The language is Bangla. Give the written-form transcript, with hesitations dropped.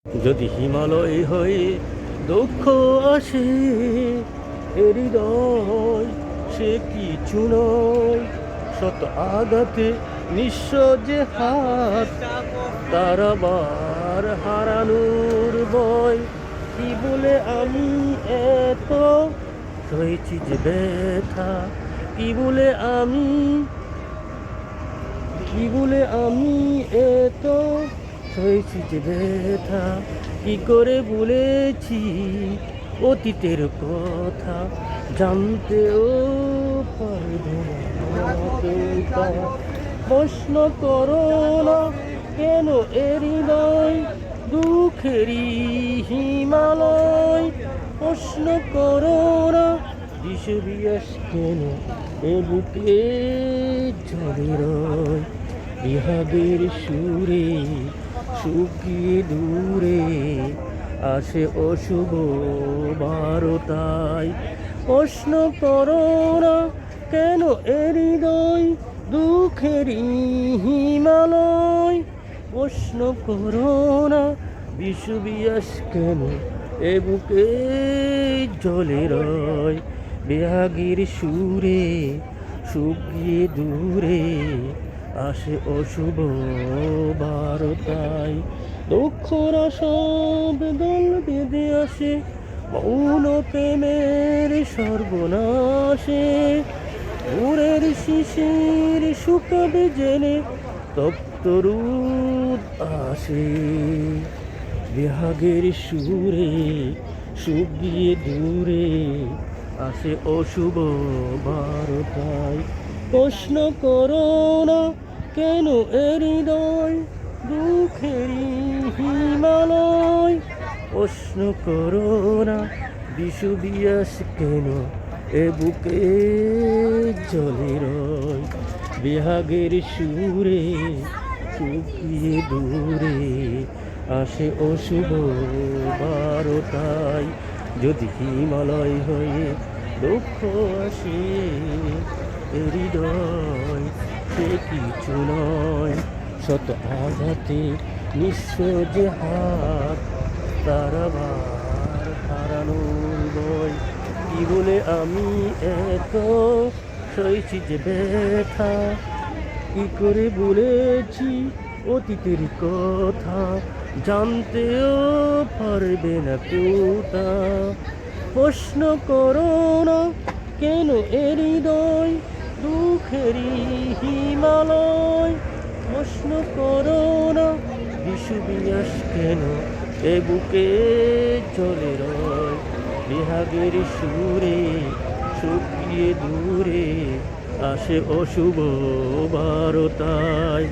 যদি হিমালয় হয়ে দুঃখ আসে হৃদয় সে কিছু নয়, শত আঘাতে নিঃস্ব যে হাত তার আবার হারানোর ভয়। কি বলে আমি এত সয়েছি যে ব্যথা, কি বলে আমি, কি বলে আমি এত সয়েছি যে ব্যথা, কি করে বলেছি অতীতের কথা, জানতেও পারবে না কেউ তা। প্রশ্ন করো না কেন এ হৃদয় দুঃখেরই হিমালয়, প্রশ্ন করো না বিষবিয়াস কেন এ বুকে ঝরে রয়। বিহাগের সুরে শুকিয়ে দূরে আসে অশুভ বারোটায়। প্রশ্ন করো না কেন এ হৃদয় দুঃখেরই হিমালয়, প্রশ্ন করো না বিষবিয়াস কেন এ বুকে জলে রয়। বিহাগীর সুরে শুকিয়ে দূরে আসে অশুভ বারোটায়। দুঃখরা সব দল বেঁধে আসে মৌন প্রেমের সর্বনাশে, ভোরের শিশির শুকাবে জেনে তপ্ত রোদ আসে। বিহাগের সুরে শুকিয়ে দূরে আসে অশুভ বারোটায়। প্রশ্ন করো না কেন এ হৃদয় দুঃখেরই হিমালয়, প্রশ্ন করো না বিষবিয়াস কেন এ বুকে জলে রয়। বিহাগের সুরে শুকিয়ে দূরে আসে অশুভ বারোটায়। যদি হিমালয় হয়ে দুঃখ আসে হৃদয় সে কিছু নয়, শত আঘাতে নিঃস্ব যে হাত তার আবার হারানোর ভয়। কি বলে আমি এত সইছি যে ব্যথা, কি করে বলেছি অতীতের কথা, জানতেও পারবে না কেউ তা। প্রশ্ন করো না কেন এ হৃদয় দুঃখেরই হিমালয়, প্রশ্ন করো না বিষবিয়াস কেন এ বুকে চলে রয়। বিহাগের সুরে শুকিয়ে দূরে আসে অশুভ বারোটায়।